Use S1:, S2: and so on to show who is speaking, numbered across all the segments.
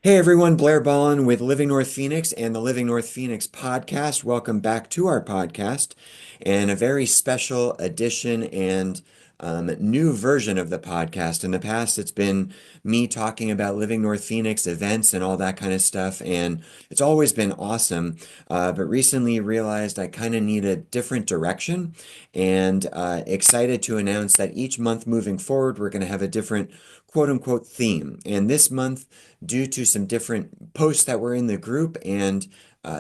S1: Hey everyone, Blair Ballin with Living North Phoenix and the Living North Phoenix podcast. Welcome back to our podcast and a very special edition and new version of the podcast. In the past, it's been me talking about Living North Phoenix events and all that kind of stuff, and it's always been awesome. But recently realized I kind of need a different direction and excited to announce that each month moving forward, we're going to have a different quote unquote theme. And this month, due to some different posts that were in the group and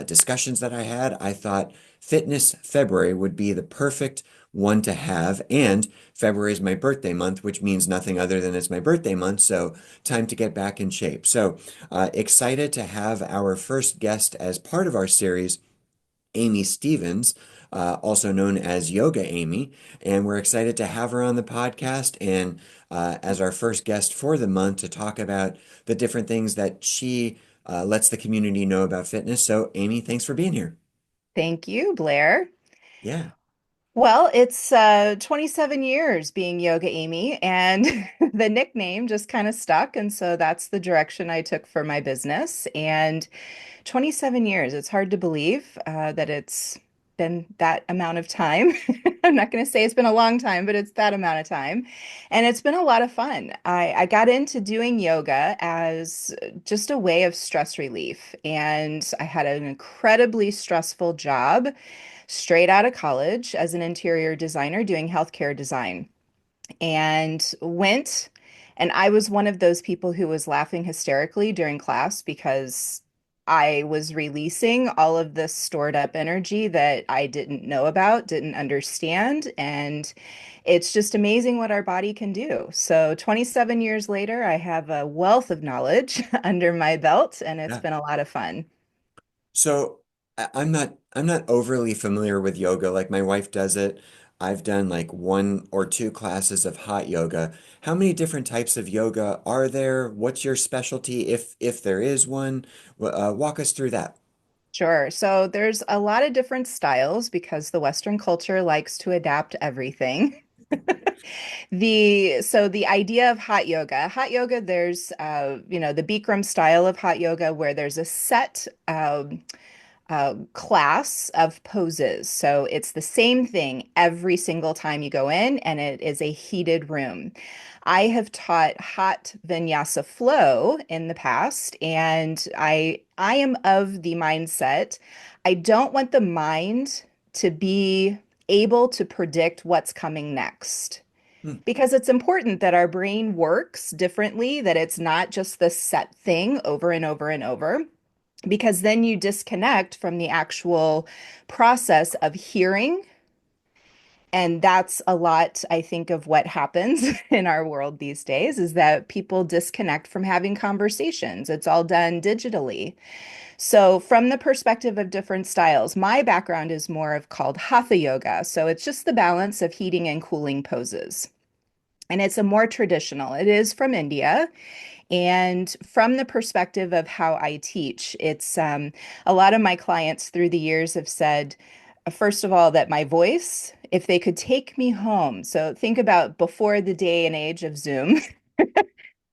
S1: discussions that I had, I thought Fitness February would be the perfect one to have. And February is my birthday month, which means nothing other than it's my birthday month. So, time to get back in shape. So, excited to have our first guest as part of our series, Amy Stevens, also known as Yoga Amy. And we're excited to have her on the podcast and as our first guest for the month to talk about the different things that she lets the community know about fitness. So, Amy, thanks for being here.
S2: Thank you, Blair.
S1: Yeah.
S2: Well, it's 27 years being Yoga Amy, and the nickname just kind of stuck. And so that's the direction I took for my business. And 27 years, it's hard to believe that it's been that amount of time. I'm not going to say it's been a long time, but it's that amount of time. And it's been a lot of fun. I got into doing yoga as just a way of stress relief. And I had an incredibly stressful job straight out of college as an interior designer doing healthcare design and I was one of those people who was laughing hysterically during class because I was releasing all of this stored up energy that I didn't know about, didn't understand, and it's just amazing what our body can do. So 27 years later, I have a wealth of knowledge under my belt and it's
S1: Yeah.
S2: been a lot of fun.
S1: So I'm not overly familiar with yoga. Like my wife does it. I've done like one or two classes of hot yoga. How many different types of yoga are there? What's your specialty if there is one? Walk us through that.
S2: Sure. So there's a lot of different styles because the Western culture likes to adapt everything. The idea of hot yoga, there's the Bikram style of hot yoga where there's a set class of poses. So it's the same thing every single time you go in, and it is a heated room. I have taught hot vinyasa flow in the past, and I am of the mindset I don't want the mind to be able to predict what's coming next.
S1: Hmm.
S2: Because it's important that our brain works differently, that it's not just the set thing over and over and over because then you disconnect from the actual process of hearing. And that's a lot, I think, of what happens in our world these days is that people disconnect from having conversations. It's all done digitally. So, from the perspective of different styles, my background is more of called hatha yoga. So, it's just the balance of heating and cooling poses. And it's a more traditional. It is from India. And from the perspective of how I teach, it's a lot of my clients through the years have said, first of all, that my voice, if they could take me home. So think about before the day and age of Zoom,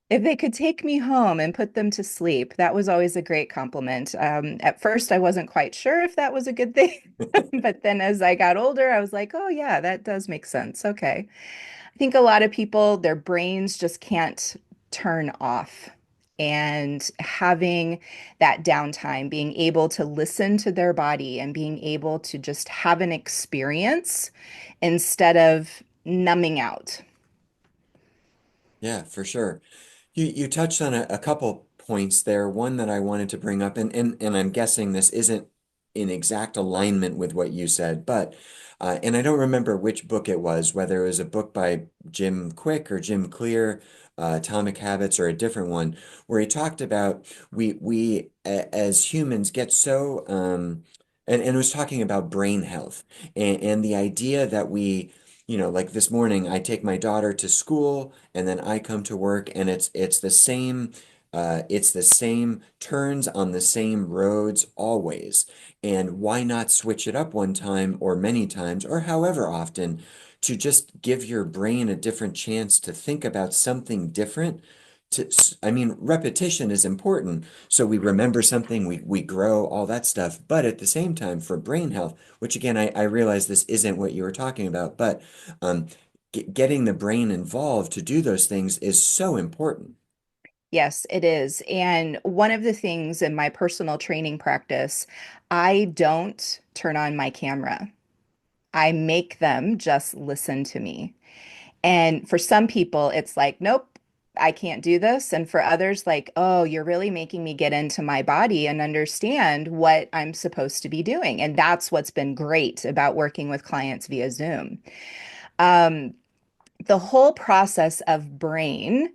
S2: if they could take me home and put them to sleep, that was always a great compliment. At first, I wasn't quite sure if that was a good thing. But then as I got older, I was like, oh, yeah, that does make sense. Okay. I think a lot of people, their brains just can't turn off. And having that downtime, being able to listen to their body and being able to just have an experience instead of numbing out.
S1: Yeah, for sure. You touched on a couple points there. One that I wanted to bring up, and I'm guessing this isn't in exact alignment with what you said, but and I don't remember which book it was, whether it was a book by Jim Quick or Jim Clear, Atomic Habits, or a different one, where he talked about as humans get so and was talking about brain health and the idea that like this morning, I take my daughter to school and then I come to work and it's the same turns on the same roads always. And why not switch it up one time or many times or however often to just give your brain a different chance to think about something different I mean, repetition is important. So we remember something, we grow, all that stuff. But at the same time, for brain health, which again, I realize this isn't what you were talking about, but um, getting the brain involved to do those things is so important.
S2: Yes, it is. And one of the things in my personal training practice, I don't turn on my camera. I make them just listen to me. And for some people, it's like, nope, I can't do this. And for others, like, oh, you're really making me get into my body and understand what I'm supposed to be doing. And that's what's been great about working with clients via Zoom. Um, the whole process of brain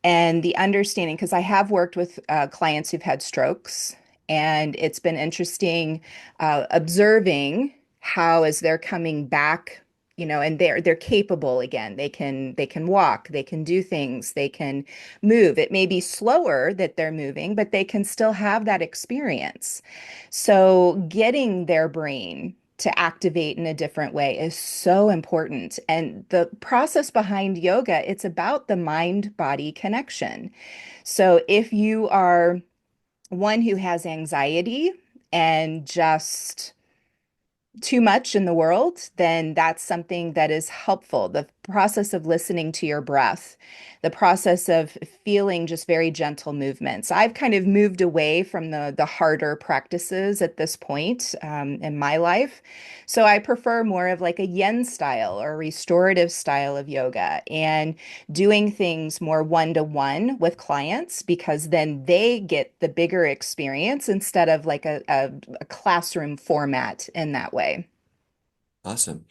S2: and the understanding, because I have worked with clients who've had strokes, and it's been interesting observing how as they're coming back, and they're capable again. They can walk, they can do things, they can move. It may be slower that they're moving, but they can still have that experience. So getting their brain to activate in a different way is so important. And the process behind yoga, it's about the mind-body connection. So if you are one who has anxiety and just too much in the world, then that's something that is helpful. The process of listening to your breath, the process of feeling just very gentle movements. I've kind of moved away from the harder practices at this point in my life. So I prefer more of like a yen style or restorative style of yoga and doing things more one-to-one with clients because then they get the bigger experience instead of like a classroom format in that way.
S1: Awesome.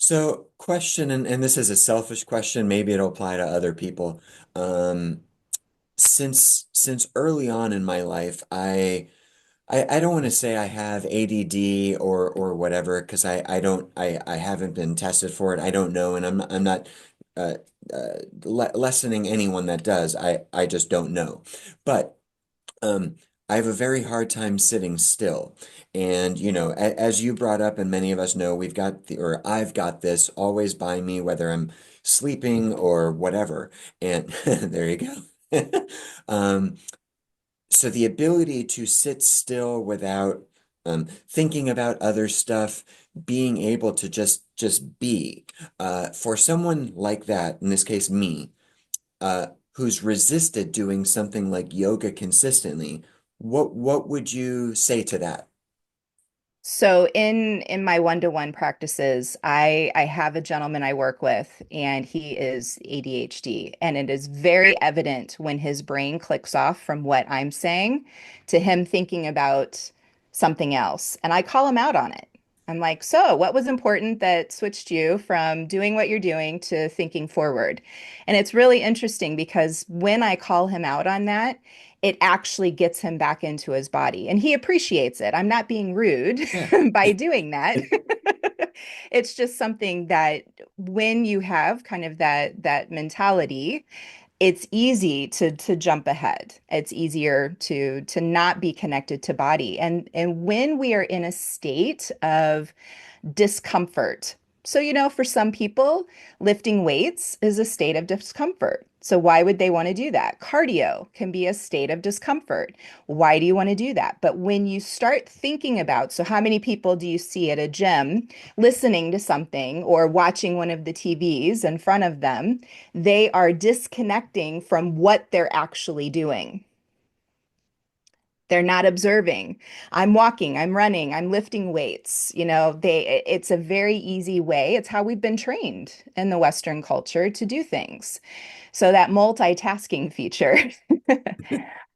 S1: So, question, and this is a selfish question, maybe it'll apply to other people. Um, since early on in my life, I don't want to say I have ADD or whatever because I haven't been tested for it. I don't know, and I'm not uh, lessening anyone that does. I just don't know. But I have a very hard time sitting still. And, as you brought up, and many of us know, or I've got this always by me, whether I'm sleeping or whatever. And there you go. Um, so the ability to sit still without thinking about other stuff, being able to just be, for someone like that, in this case me, who's resisted doing something like yoga consistently, what would you say to that?
S2: So in my one-to-one practices, I have a gentleman I work with and he is ADHD and it is very evident when his brain clicks off from what I'm saying to him thinking about something else. And I call him out on it. I'm like, "So, what was important that switched you from doing what you're doing to thinking forward?" And it's really interesting because when I call him out on that, it actually gets him back into his body and he appreciates it. I'm not being rude
S1: Yeah.
S2: by doing that. It's just something that when you have kind of that mentality, it's easy to jump ahead. It's easier to not be connected to body. And when we are in a state of discomfort. So, for some people, lifting weights is a state of discomfort. So, why would they want to do that? Cardio can be a state of discomfort. Why do you want to do that? But when you start thinking about, so how many people do you see at a gym listening to something or watching one of the TVs in front of them? They are disconnecting from what they're actually doing. They're not observing. I'm walking, I'm running, I'm lifting weights. It's a very easy way. It's how we've been trained in the Western culture to do things. So that multitasking feature.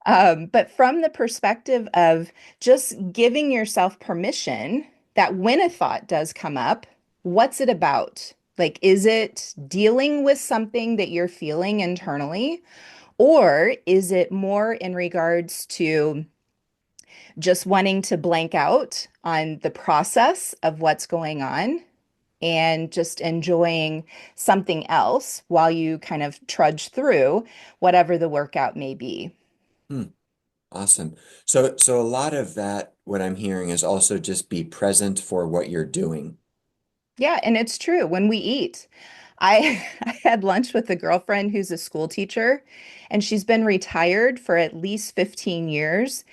S2: But from the perspective of just giving yourself permission that when a thought does come up, what's it about? Like, is it dealing with something that you're feeling internally? Or is it more in regards to just wanting to blank out on the process of what's going on and just enjoying something else while you kind of trudge through whatever the workout may be.
S1: Hmm, awesome. So a lot of that, what I'm hearing is also just be present for what you're doing.
S2: Yeah, and it's true when we eat. I had lunch with a girlfriend who's a school teacher, and she's been retired for at least 15 years.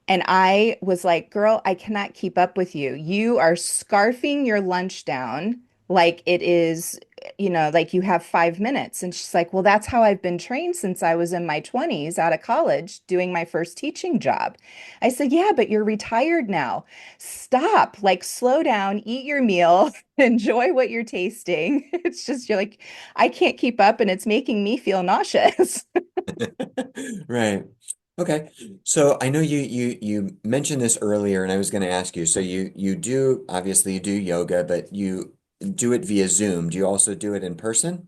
S2: And I was like, girl, I cannot keep up with you. You are scarfing your lunch down like it is, like you have 5 minutes. And she's like, well, that's how I've been trained since I was in my 20s out of college doing my first teaching job. I said, yeah, but you're retired now. Stop, like, slow down, eat your meal, enjoy what you're tasting. It's just, you're like, I can't keep up and it's making me feel nauseous.
S1: Right. Okay. So I know you mentioned this earlier, and I was going to ask you. So you do obviously you do yoga, but you do it via Zoom. Do you also do it in person?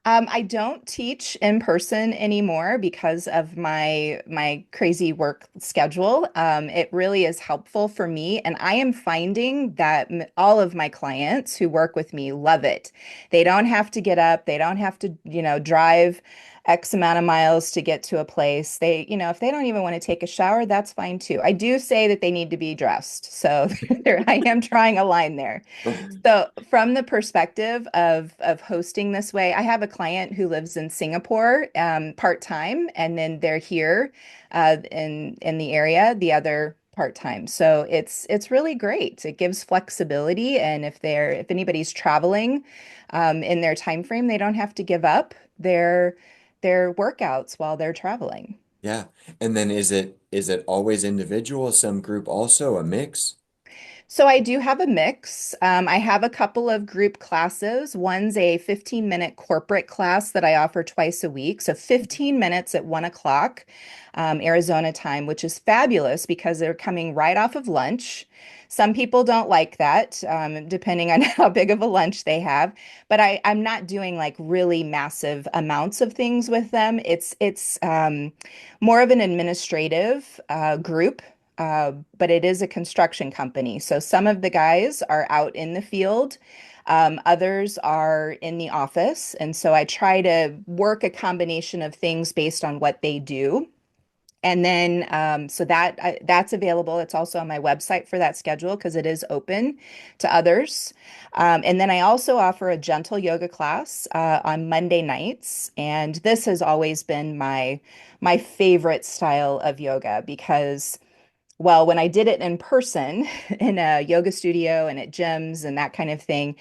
S2: I don't teach in person anymore because of my crazy work schedule. It really is helpful for me, and I am finding that all of my clients who work with me love it. They don't have to get up, they don't have to, drive X amount of miles to get to a place. If they don't even want to take a shower, that's fine too. I do say that they need to be dressed, so there I am trying a line there. So, from the perspective of hosting this way, I have a client who lives in Singapore, part-time, and then they're here in the area, the other part-time. So it's really great. It gives flexibility, and if anybody's traveling in their time frame, they don't have to give up their workouts while they're traveling.
S1: Yeah. And then is it always individual, some group also, a mix?
S2: So I do have a mix. I have a couple of group classes. One's a 15-minute corporate class that I offer twice a week. So 15 minutes at 1 o'clock, Arizona time, which is fabulous because they're coming right off of lunch. Some people don't like that, depending on how big of a lunch they have. But I'm not doing like really massive amounts of things with them. It's more of an administrative group, but it is a construction company. So some of the guys are out in the field, others are in the office. And so I try to work a combination of things based on what they do. And then, so that's available. It's also on my website for that schedule because it is open to others. And then I also offer a gentle yoga class on Monday nights, and this has always been my favorite style of yoga because, well, when I did it in person in a yoga studio and at gyms and that kind of thing,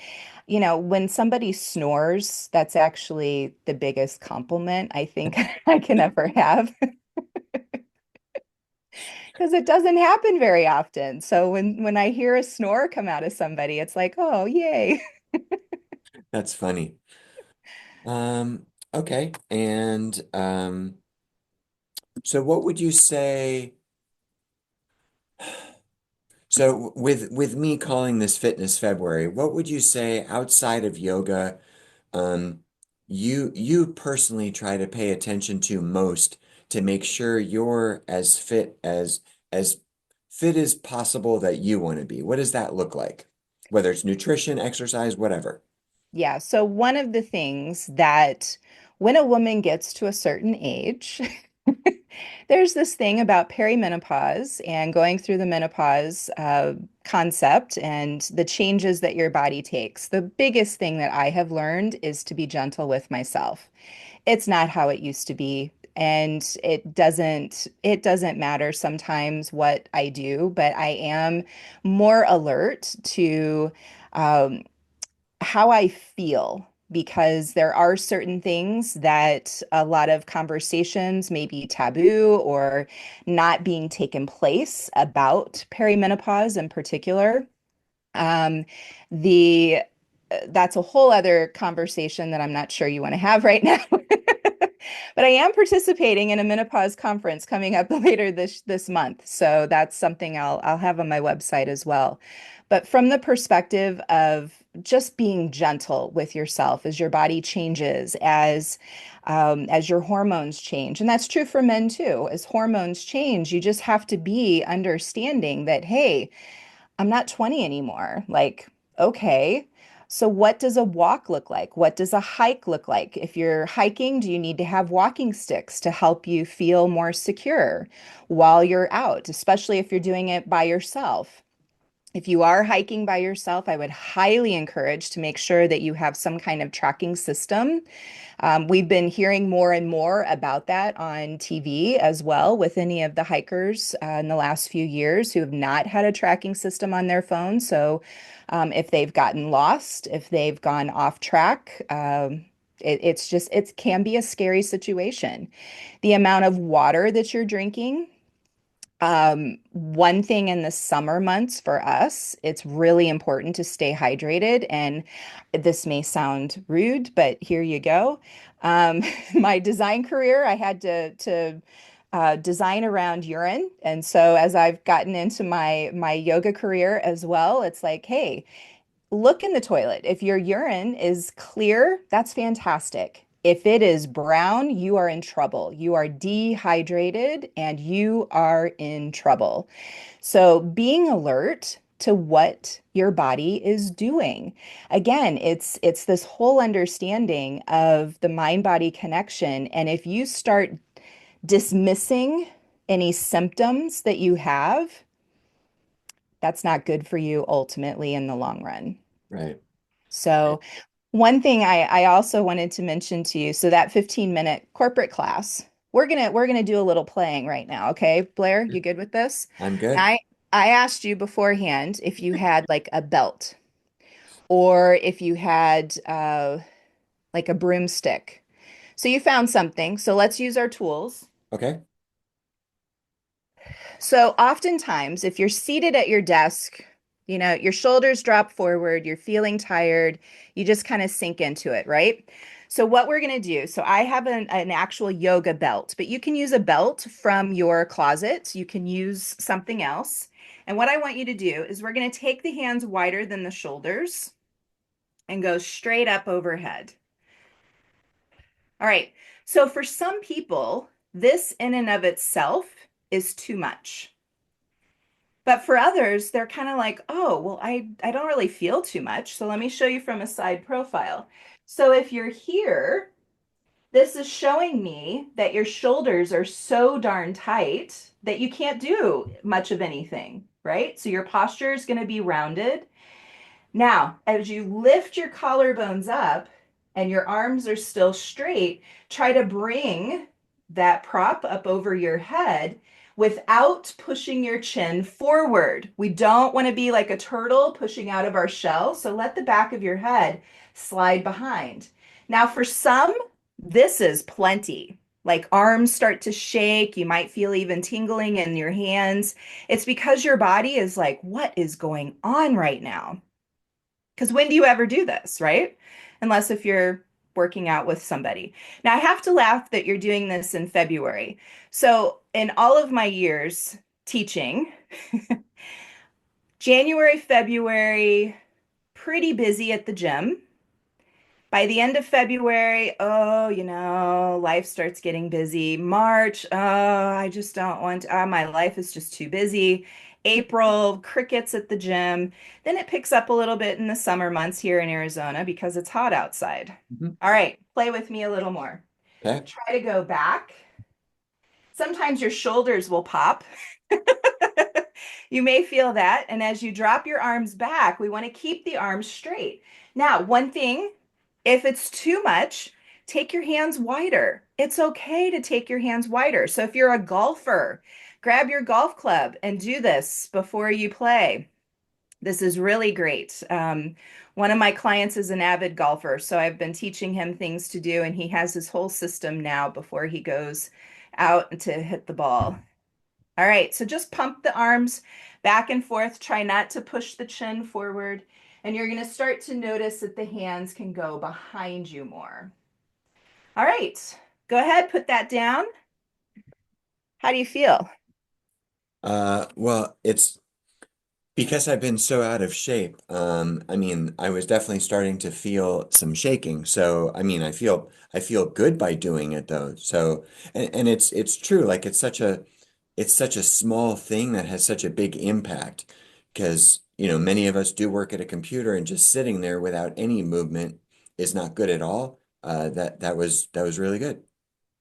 S2: when somebody snores, that's actually the biggest compliment I think I can ever have because it doesn't happen very often. So when I hear a snore come out of somebody, it's like, oh, yay.
S1: That's funny. Okay. And so what would you say? So with me calling this Fitness February, what would you say outside of yoga, um, you personally try to pay attention to most to make sure you're as fit as possible that you want to be? What does that look like? Whether it's nutrition, exercise, whatever.
S2: Yeah. So one of the things that when a woman gets to a certain age, there's this thing about perimenopause and going through the menopause concept and the changes that your body takes. The biggest thing that I have learned is to be gentle with myself. It's not how it used to be. And it doesn't matter sometimes what I do, but I am more alert to um, how I feel because there are certain things that a lot of conversations may be taboo or not being taken place about perimenopause in particular. Um, the That's a whole other conversation that I'm not sure you want to have right now. But I am participating in a menopause conference coming up later this month. So that's something I'll have on my website as well. But from the perspective of just being gentle with yourself as your body changes, as your hormones change, and that's true for men too. As hormones change, you just have to be understanding that, hey, I'm not 20 anymore. Like, okay. So what does a walk look like? What does a hike look like? If you're hiking, do you need to have walking sticks to help you feel more secure while you're out, especially if you're doing it by yourself? If you are hiking by yourself, I would highly encourage to make sure that you have some kind of tracking system. We've been hearing more and more about that on TV as well with any of the hikers in the last few years who have not had a tracking system on their phone. So if they've gotten lost, if they've gone off track, it's just, it can be a scary situation. The amount of water that you're drinking. One thing in the summer months for us, it's really important to stay hydrated. And this may sound rude, but here you go. Um, my design career, I had to design around urine. And so as I've gotten into my yoga career as well, it's like, hey, look in the toilet. If your urine is clear, that's fantastic. If it is brown, you are in trouble. You are dehydrated and you are in trouble. So being alert to what your body is doing. Again, it's this whole understanding of the mind-body connection. And if you start dismissing any symptoms that you have, that's not good for you ultimately in the long run.
S1: Right. Right.
S2: So one thing I also wanted to mention to you, so that 15-minute corporate class, we're gonna do a little playing right now, okay? Blair, you good with this?
S1: I'm good.
S2: I asked you beforehand if you had like a belt or if you had like a broomstick. So you found something. So let's use our tools.
S1: Okay.
S2: So oftentimes, if you're seated at your desk, you know, your shoulders drop forward, you're feeling tired, you just kind of sink into it, right? So what we're going to do, so I have an actual yoga belt, but you can use a belt from your closet. You can use something else. And what I want you to do is we're going to take the hands wider than the shoulders and go straight up overhead. All right. So for some people, this in and of itself is too much. But for others, they're kind of like, oh, well, I don't really feel too much. So let me show you from a side profile. So if you're here, this is showing me that your shoulders are so darn tight that you can't do much of anything, right? So your posture is going to be rounded. Now, as you lift your collarbones up and your arms are still straight, try to bring that prop up over your head without pushing your chin forward. We don't want to be like a turtle pushing out of our shell, so let the back of your head slide behind. Now, for some, this is plenty. Like arms start to shake, you might feel even tingling in your hands. It's because your body is like, what is going on right now? Because when do you ever do this, right? Unless if you're working out with somebody. Now, I have to laugh that you're doing this in February. So, in all of my years teaching, January, February, pretty busy at the gym. By the end of February, oh, you know, life starts getting busy. March, oh, I just don't want, my life is just too busy. April, crickets at the gym. Then it picks up a little bit in the summer months here in Arizona because it's hot outside.
S1: Mhm.
S2: All right, play with me a little more.
S1: Okay.
S2: Try to go back. Sometimes your shoulders will pop. You may feel that. And as you drop your arms back, we want to keep the arms straight. Now, one thing, if it's too much, take your hands wider. It's okay to take your hands wider. So if you're a golfer, grab your golf club and do this before you play. This is really great. One of my clients is an avid golfer, so I've been teaching him things to do, and he has his whole system now before he goes out to hit the ball. All right, so just pump the arms back and forth. Try not to push the chin forward. And you're going to start to notice that the hands can go behind you more. All right, go ahead, put that down. How do you feel?
S1: Well, it's because I've been so out of shape. I mean, I was definitely starting to feel some shaking. So, I mean, I feel good by doing it though. So, and it's true. Like it's such a small thing that has such a big impact because, you know, many of us do work at a computer and just sitting there without any movement is not good at all. That was really good.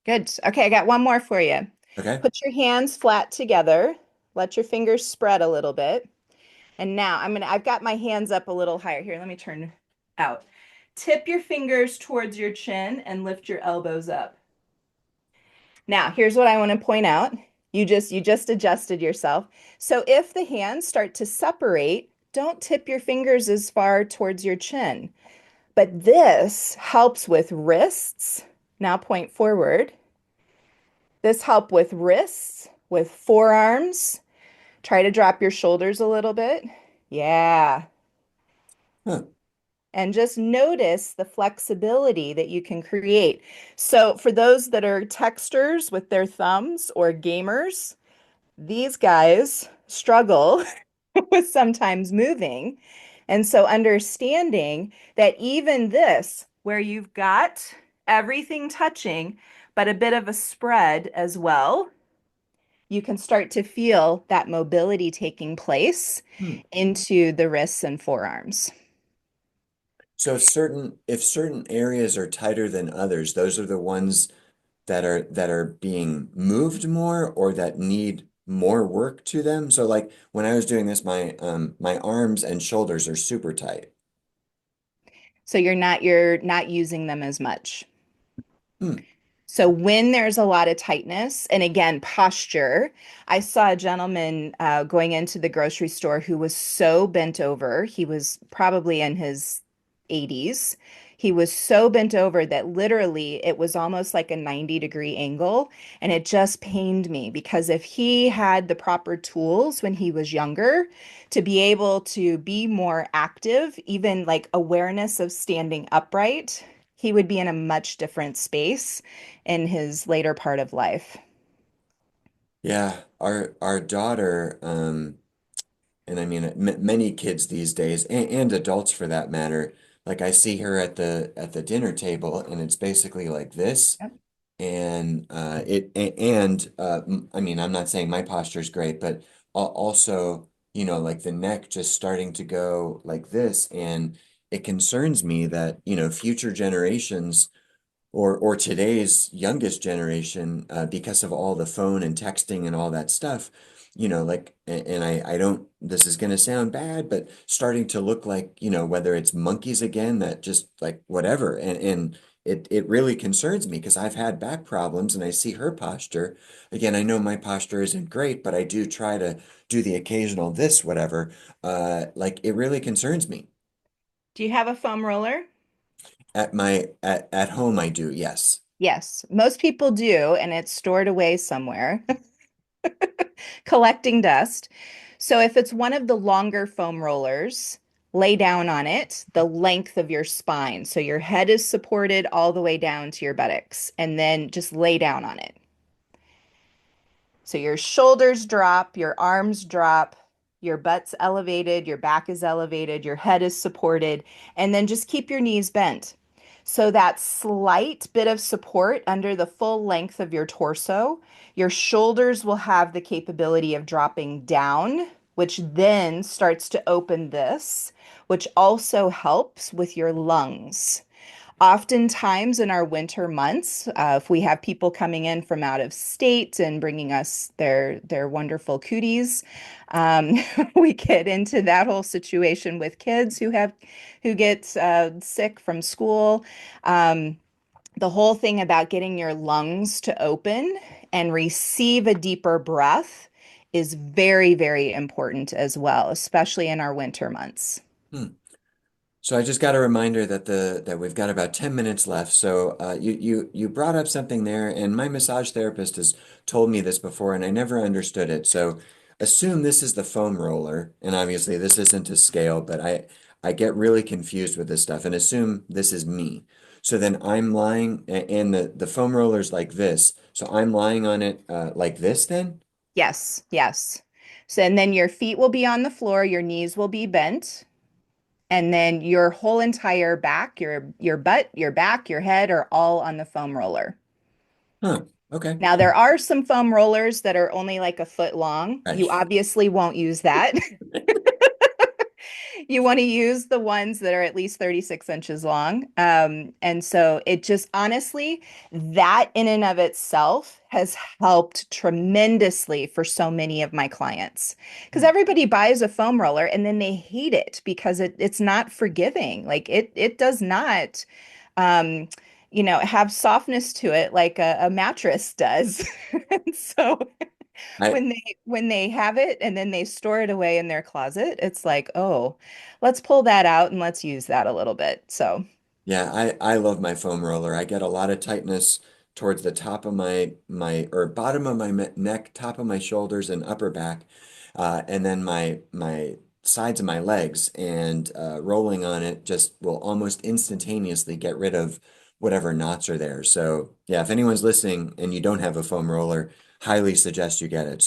S2: Good. Okay, I got one more for you.
S1: Okay.
S2: Put your hands flat together. Let your fingers spread a little bit. And now I've got my hands up a little higher. Here, let me turn out. Tip your fingers towards your chin and lift your elbows up. Now, here's what I want to point out. You just adjusted yourself. So if the hands start to separate, don't tip your fingers as far towards your chin. But this helps with wrists. Now point forward. This help with wrists, with forearms. Try to drop your shoulders a little bit. Yeah.
S1: Huh.
S2: And just notice the flexibility that you can create. So for those that are texters with their thumbs or gamers, these guys struggle with sometimes moving. And so understanding that even this, where you've got everything touching, but a bit of a spread as well, you can start to feel that mobility taking place
S1: Hmm.
S2: into the wrists and forearms.
S1: So if certain areas are tighter than others, those are the ones that are being moved more or that need more work to them. So like when I was doing this, my arms and shoulders are super tight.
S2: So you're not using them as much.
S1: Hmm.
S2: So when there's a lot of tightness, and again, posture, I saw a gentleman going into the grocery store who was so bent over. He was probably in his 80s. He was so bent over that literally it was almost like a 90-degree angle. And it just pained me because if he had the proper tools when he was younger to be able to be more active, even like awareness of standing upright, he would be in a much different space in his later part of life.
S1: Yeah, our daughter, and I mean m many kids these days, and adults for that matter, like I see her at the dinner table, and it's basically like this.
S2: Yep.
S1: And I mean, I'm not saying my posture is great, but also, like the neck just starting to go like this, and it concerns me that, future generations or today's youngest generation, because of all the phone and texting and all that stuff, like, and I don't, this is going to sound bad, but starting to look like, whether it's monkeys again, that just like whatever. And it really concerns me because I've had back problems and I see her posture. Again, I know my posture isn't great, but I do try to do the occasional this, whatever. Like it really concerns me.
S2: Do you have a foam roller?
S1: At home, I do, yes.
S2: Yes, most people do, and it's stored away somewhere, collecting dust. So if it's one of the longer foam rollers, lay down on it the length of your spine. So your head is supported all the way down to your buttocks, and then just lay down on it. So your shoulders drop, your arms drop, your butt's elevated, your back is elevated, your head is supported, and then just keep your knees bent. So that slight bit of support under the full length of your torso, your shoulders will have the capability of dropping down, which then starts to open this, which also helps with your lungs. Oftentimes in our winter months, if we have people coming in from out of state and bringing us their wonderful cooties, um, we get into that whole situation with kids who get sick from school. Um, the whole thing about getting your lungs to open and receive a deeper breath is very, very important as well, especially in our winter months.
S1: Hmm. So I just got a reminder that we've got about 10 minutes left. So you brought up something there, and my massage therapist has told me this before, and I never understood it. So assume this is the foam roller, and obviously this isn't to scale, but I get really confused with this stuff, and assume this is me. So then I'm lying, and the foam roller's like this. So I'm lying on it like this then?
S2: Yes, yes. So, and then your feet will be on the floor, your knees will be bent, and then your whole entire back, your butt, your back, your head are all on the foam roller.
S1: Huh. Okay.
S2: Now, there are some foam rollers that are only like a foot long. You
S1: Right.
S2: obviously won't use that. You want to use the ones that are at least 36 inches long. And so it just honestly, that in and of itself has helped tremendously for so many of my clients. Because everybody buys a foam roller and then they hate it because it's not forgiving. Like it does not um, have softness to it like a mattress does. And so
S1: I
S2: when they have it and then they store it away in their closet, it's like, oh, let's pull that out and let's use that a little bit. So,
S1: Yeah, I love my foam roller. I get a lot of tightness towards the top of my or bottom of my neck, top of my shoulders, and upper back, and then my sides of my legs. And rolling on it just will almost instantaneously get rid of whatever knots are there. So yeah, if anyone's listening and you don't have a foam roller, highly suggest you get it.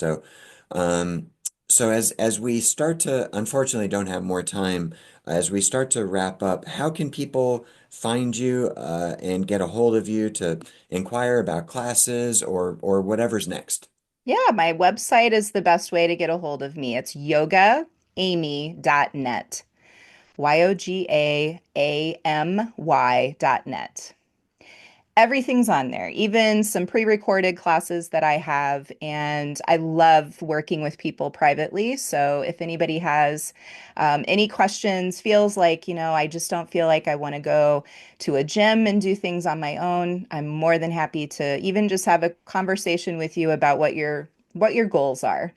S1: Um, so as we start to, unfortunately, don't have more time. As we start to wrap up, how can people find you and get a hold of you to inquire about classes or whatever's next?
S2: yeah, my website is the best way to get a hold of me. It's yogaamy.net. YOGAAMY.net. Everything's on there, even some pre-recorded classes that I have. And I love working with people privately. So if anybody has any questions, feels like, I just don't feel like I want to go to a gym and do things on my own, I'm more than happy to even just have a conversation with you about what your goals are.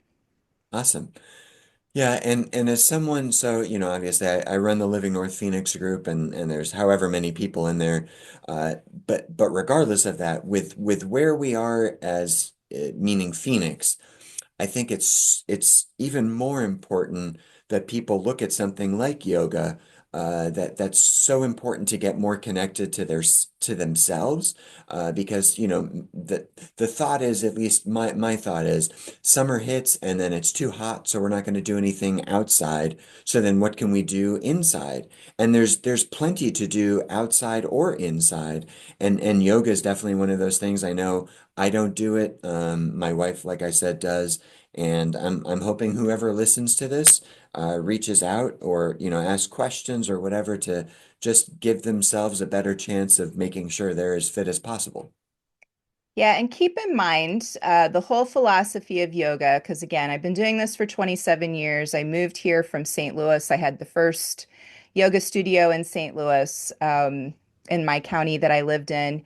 S1: Awesome. Yeah, and as someone, so obviously I run the Living North Phoenix group, and there's however many people in there, but regardless of that, with where we are as meaning Phoenix. I think it's even more important that people look at something like yoga, that's so important to get more connected to to themselves, because the thought is, at least my thought is, summer hits and then it's too hot, so we're not going to do anything outside. So then what can we do inside? And there's plenty to do outside or inside, and yoga is definitely one of those things. I know I don't do it. My wife, like I said, does. And I'm hoping whoever listens to this reaches out or asks questions or whatever to just give themselves a better chance of making sure they're as fit as possible.
S2: Yeah, and keep in mind the whole philosophy of yoga, because again, I've been doing this for 27 years. I moved here from St. Louis. I had the first yoga studio in St. Louis, in my county that I lived in.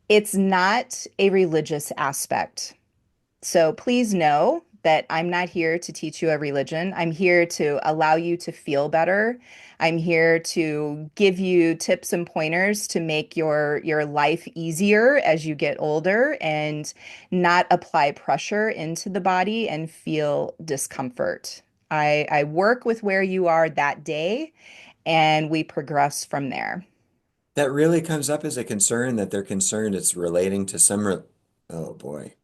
S2: It's not a religious aspect. So please know that I'm not here to teach you a religion. I'm here to allow you to feel better. I'm here to give you tips and pointers to make your life easier as you get older and not apply pressure into the body and feel discomfort. I work with where you are that day and we progress from there.
S1: That really comes up as a concern, that they're concerned it's relating to oh boy.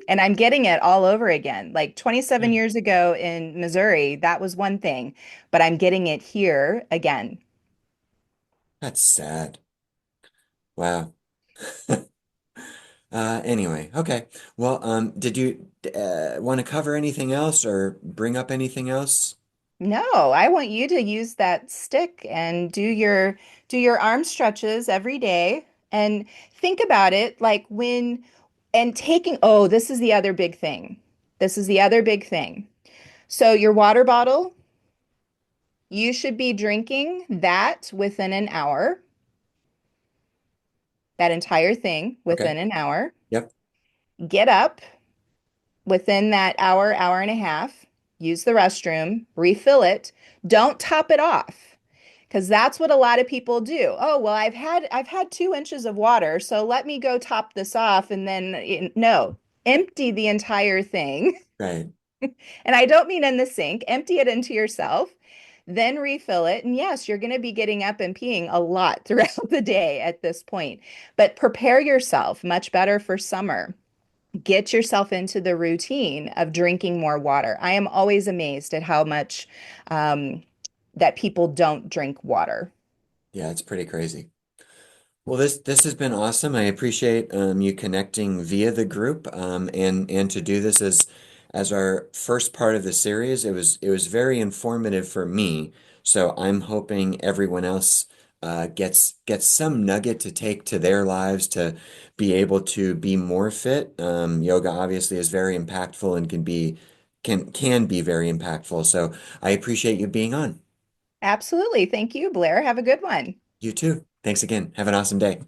S2: And I'm getting it all over again. Like 27 years ago in Missouri, that was one thing, but I'm getting it here again.
S1: That's sad. Wow. Anyway, okay. Well, did you want to cover anything else or bring up anything else?
S2: No, I want you to use that stick and do your arm stretches every day and think about it like when and taking this is the other big thing. This is the other big thing. So your water bottle, you should be drinking that within an hour, that entire thing
S1: Okay.
S2: within an hour.
S1: Yep.
S2: Get up within that hour, hour and a half, use the restroom, refill it. Don't top it off because that's what a lot of people do. Oh, well, I've had 2 inches of water, so let me go top this off and then no, empty the entire thing.
S1: Right.
S2: And I don't mean in the sink, empty it into yourself. Then refill it. And yes, you're going to be getting up and peeing a lot throughout the day at this point, but prepare yourself much better for summer. Get yourself into the routine of drinking more water. I am always amazed at how much um, that people don't drink water.
S1: Yeah, it's pretty crazy. Well, this has been awesome. I appreciate you connecting via the group, and to do this as our first part of the series. It was very informative for me. So I'm hoping everyone else gets some nugget to take to their lives to be able to be more fit. Yoga obviously is very impactful and can be very impactful. So I appreciate you being on.
S2: Absolutely. Thank you, Blair. Have a good one.
S1: You too. Thanks again. Have an awesome day.